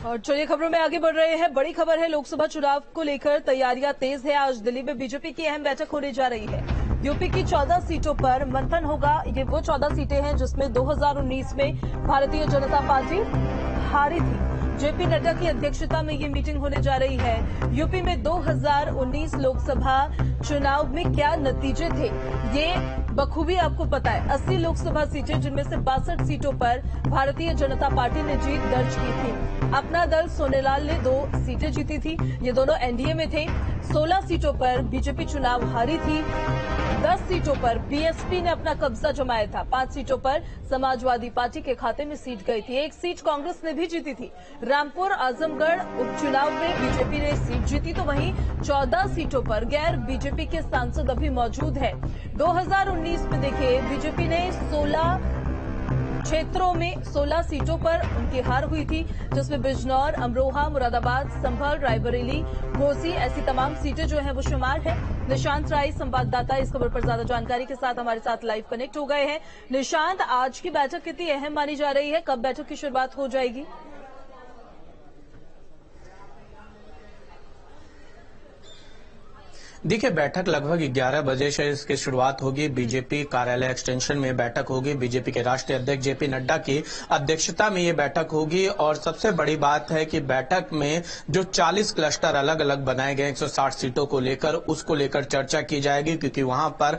और चलिए खबरों में आगे बढ़ रहे हैं। बड़ी खबर है, लोकसभा चुनाव को लेकर तैयारियां तेज है। आज दिल्ली में बीजेपी की अहम बैठक होने जा रही है। यूपी की 14 सीटों पर मंथन होगा। ये वो 14 सीटें हैं जिसमें 2019 में भारतीय जनता पार्टी हारी थी। जेपी नड्डा की अध्यक्षता में ये मीटिंग होने जा रही है। यूपी में 2019 लोकसभा चुनाव में क्या नतीजे थे, ये बखूबी आपको पता है। 80 लोकसभा सीटें, जिनमें से 62 सीटों पर भारतीय जनता पार्टी ने जीत दर्ज की थी। अपना दल सोनेलाल ने 2 सीटें जीती थी। ये दोनों एनडीए में थे। 16 सीटों पर बीजेपी चुनाव हारी थी। 10 सीटों पर बीएसपी ने अपना कब्जा जमाया था। 5 सीटों पर समाजवादी पार्टी के खाते में सीट गई थी। 1 सीट कांग्रेस ने भी जीती थी। रामपुर आजमगढ़ उपचुनाव में बीजेपी ने सीट जीती, तो वहीं 14 सीटों पर गैर बीजेपी के सांसद अभी मौजूद है। 2019 में देखिए, बीजेपी ने 16 क्षेत्रों में 16 सीटों पर उनकी हार हुई थी, जिसमें बिजनौर, अमरोहा, मुरादाबाद, संभल, रायबरेली, घोसी, ऐसी तमाम सीटें जो हैं वो शुमार है। निशांत राय संवाददाता इस खबर पर ज्यादा जानकारी के साथ हमारे साथ लाइव कनेक्ट हो गए हैं। निशांत, आज की बैठक कितनी अहम मानी जा रही है? कब बैठक की शुरुआत हो जाएगी? देखिए, बैठक लगभग 11 बजे से इसकी शुरुआत होगी। बीजेपी कार्यालय एक्सटेंशन में बैठक होगी। बीजेपी के राष्ट्रीय अध्यक्ष जेपी नड्डा की अध्यक्षता में ये बैठक होगी। और सबसे बड़ी बात है कि बैठक में जो 40 क्लस्टर अलग अलग बनाए गए 160 सीटों को लेकर, उसको लेकर चर्चा की जाएगी, क्योंकि वहां पर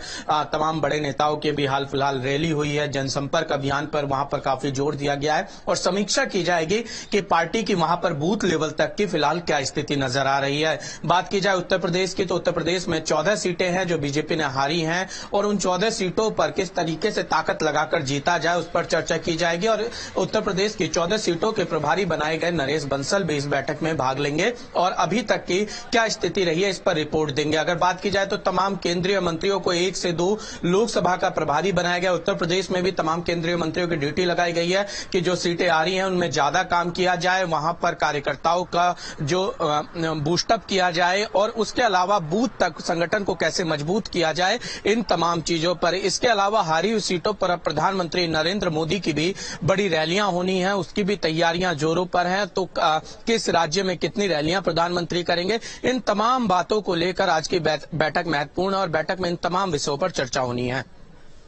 तमाम बड़े नेताओं की भी हाल फिलहाल रैली हुई है। जनसंपर्क अभियान पर वहां पर काफी जोर दिया गया है और समीक्षा की जाएगी कि पार्टी की वहां पर बूथ लेवल तक की फिलहाल क्या स्थिति नजर आ रही है। बात की जाए उत्तर प्रदेश की, तो उत्तर प्रदेश में 14 सीटें हैं जो बीजेपी ने हारी हैं, और उन 14 सीटों पर किस तरीके से ताकत लगाकर जीता जाए उस पर चर्चा की जाएगी। और उत्तर प्रदेश की 14 सीटों के प्रभारी बनाए गए नरेश बंसल भी इस बैठक में भाग लेंगे और अभी तक की क्या स्थिति रही है इस पर रिपोर्ट देंगे। अगर बात की जाए तो तमाम केंद्रीय मंत्रियों को 1 से 2 लोकसभा का प्रभारी बनाया गया। उत्तर प्रदेश में भी तमाम केंद्रीय मंत्रियों की ड्यूटी लगाई गई है कि जो सीटें आ रही हैं उनमें ज्यादा काम किया जाए, वहां पर कार्यकर्ताओं का जो बूस्टअप किया जाए और उसके अलावा बूथ तक संगठन को कैसे मजबूत किया जाए, इन तमाम चीजों पर। इसके अलावा हारी हुई सीटों पर अब प्रधानमंत्री नरेंद्र मोदी की भी बड़ी रैलियां होनी है, उसकी भी तैयारियां जोरों पर हैं। तो किस राज्य में कितनी रैलियां प्रधानमंत्री करेंगे, इन तमाम बातों को लेकर आज की बैठक महत्वपूर्ण है और बैठक में इन तमाम विषयों पर चर्चा होनी है।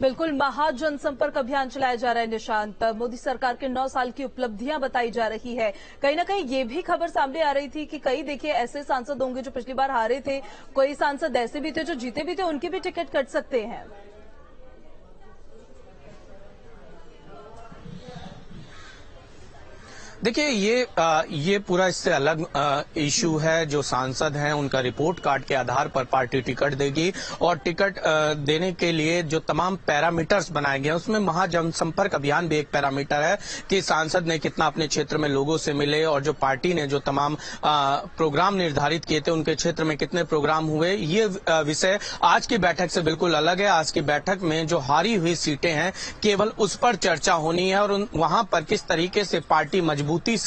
बिल्कुल, महा जनसंपर्क अभियान चलाया जा रहा है निशांत। मोदी सरकार के 9 साल की उपलब्धियां बताई जा रही है। कहीं ना कहीं ये भी खबर सामने आ रही थी कि कई देखिए ऐसे सांसद होंगे जो पिछली बार हारे थे, कोई सांसद ऐसे भी थे जो जीते भी थे, उनकी भी टिकट कट सकते हैं। देखिए, ये पूरा इससे अलग इशू है। जो सांसद हैं उनका रिपोर्ट कार्ड के आधार पर पार्टी टिकट देगी और टिकट देने के लिए जो तमाम पैरामीटर्स बनाए गए हैं उसमें महाजनसंपर्क अभियान भी एक पैरामीटर है कि सांसद ने कितना अपने क्षेत्र में लोगों से मिले और जो पार्टी ने जो तमाम प्रोग्राम निर्धारित किए थे उनके क्षेत्र में कितने प्रोग्राम हुए। ये विषय आज की बैठक से बिल्कुल अलग है। आज की बैठक में जो हारी हुई सीटें हैं केवल उस पर चर्चा होनी है और वहां पर किस तरीके से पार्टी मजबूती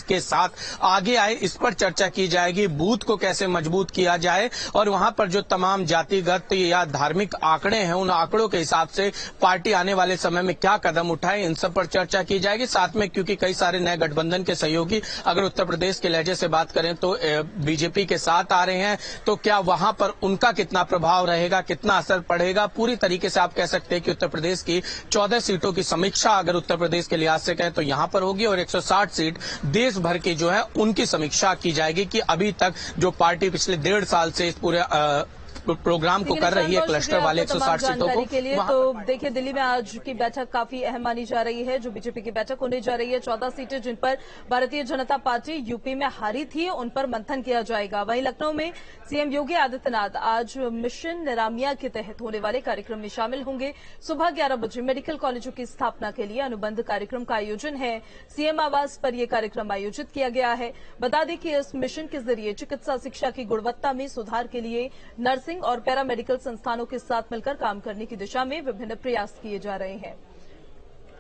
के साथ आगे आए इस पर चर्चा की जाएगी। बूथ को कैसे मजबूत किया जाए और वहां पर जो तमाम जातिगत या धार्मिक आंकड़े हैं उन आंकड़ों के हिसाब से पार्टी आने वाले समय में क्या कदम उठाए, इन सब पर चर्चा की जाएगी। साथ में क्योंकि कई सारे नए गठबंधन के सहयोगी अगर उत्तर प्रदेश के लहजे से बात करें तो बीजेपी के साथ आ रहे हैं, तो क्या वहां पर उनका कितना प्रभाव रहेगा, कितना असर पड़ेगा। पूरी तरीके से आप कह सकते हैं कि उत्तर प्रदेश की 14 सीटों की समीक्षा अगर उत्तर प्रदेश के लिहाज से कहें तो यहां पर होगी और 160 सीट देश भर की जो है उनकी समीक्षा की जाएगी कि अभी तक जो पार्टी पिछले 1.5 साल से इस पूरे प्रोग्राम को कर रही है क्लस्टर वाले 160 सीटों को के लिए। तो देखिए, दिल्ली में आज की बैठक काफी अहम मानी जा रही है। जो बीजेपी की बैठक होने जा रही है, 14 सीटें जिन पर भारतीय जनता पार्टी यूपी में हारी थी, उन पर मंथन किया जाएगा। वहीं लखनऊ में सीएम योगी आदित्यनाथ आज मिशन निरामिया के तहत होने वाले कार्यक्रम में शामिल होंगे। सुबह 11 बजे मेडिकल कॉलेजों की स्थापना के लिए अनुबंध कार्यक्रम का आयोजन है। सीएम आवास पर यह कार्यक्रम आयोजित किया गया है। बता दें कि इस मिशन के जरिए चिकित्सा शिक्षा की गुणवत्ता में सुधार के लिए नर्सिंग और पैरामेडिकल संस्थानों के साथ मिलकर काम करने की दिशा में विभिन्न प्रयास किए जा रहे हैं।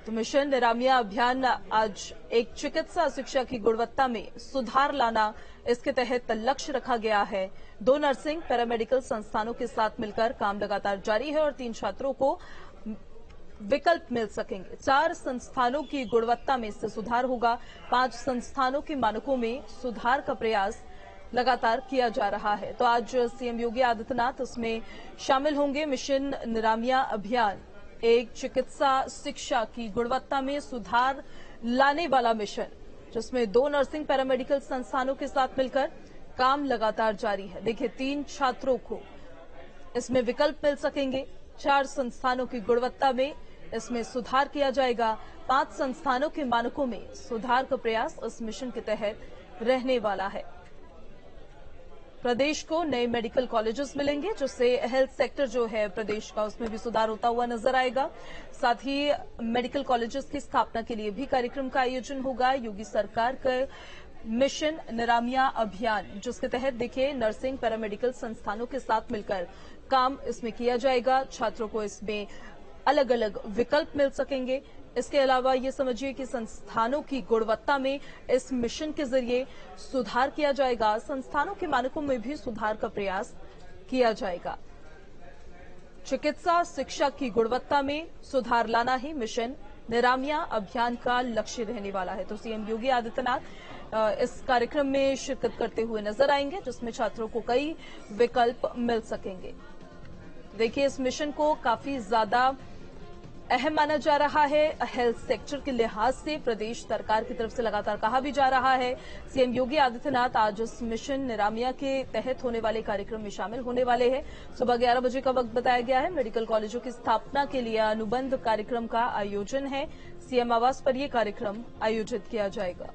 तो मिशन निरामिया अभियान आज एक चिकित्सा शिक्षा की गुणवत्ता में सुधार लाना, इसके तहत लक्ष्य रखा गया है। 2 नर्सिंग पैरामेडिकल संस्थानों के साथ मिलकर काम लगातार जारी है और 3 छात्रों को विकल्प मिल सकेंगे। 4 संस्थानों की गुणवत्ता में इससे सुधार होगा। 5 संस्थानों के मानकों में सुधार का प्रयास लगातार किया जा रहा है। तो आज सीएम योगी आदित्यनाथ उसमें शामिल होंगे। मिशन निरामिया अभियान एक चिकित्सा शिक्षा की गुणवत्ता में सुधार लाने वाला मिशन, जिसमें 2 नर्सिंग पैरामेडिकल संस्थानों के साथ मिलकर काम लगातार जारी है। देखिए, 3 छात्रों को इसमें विकल्प मिल सकेंगे। 4 संस्थानों की गुणवत्ता में इसमें सुधार किया जाएगा। 5 संस्थानों के मानकों में सुधार का प्रयास इस मिशन के तहत रहने वाला है। प्रदेश को नए मेडिकल कॉलेजेस मिलेंगे, जिससे हेल्थ सेक्टर जो है प्रदेश का, उसमें भी सुधार होता हुआ नजर आएगा। साथ ही मेडिकल कॉलेजेस की स्थापना के लिए भी कार्यक्रम का आयोजन होगा। योगी सरकार का मिशन निरामिया अभियान, जिसके तहत देखिए नर्सिंग पैरामेडिकल संस्थानों के साथ मिलकर काम इसमें किया जाएगा। छात्रों को इसमें अलग अलग विकल्प मिल सकेंगे। इसके अलावा ये समझिए कि संस्थानों की गुणवत्ता में इस मिशन के जरिए सुधार किया जाएगा। संस्थानों के मानकों में भी सुधार का प्रयास किया जाएगा। चिकित्सा शिक्षा की गुणवत्ता में सुधार लाना ही मिशन निरामिया अभियान का लक्ष्य रहने वाला है। तो सीएम योगी आदित्यनाथ इस कार्यक्रम में शिरकत करते हुए नजर आएंगे, जिसमें छात्रों को कई विकल्प मिल सकेंगे। देखिए, इस मिशन को काफी ज्यादा अहम माना जा रहा है। हेल्थ सेक्टर के लिहाज से प्रदेश सरकार की तरफ से लगातार कहा भी जा रहा है। सीएम योगी आदित्यनाथ आज इस मिशन निरामिया के तहत होने वाले कार्यक्रम में शामिल होने वाले हैं। सुबह 11 बजे का वक्त बताया गया है। मेडिकल कॉलेजों की स्थापना के लिए अनुबंध कार्यक्रम का आयोजन है। सीएम आवास पर यह कार्यक्रम आयोजित किया जाएगा।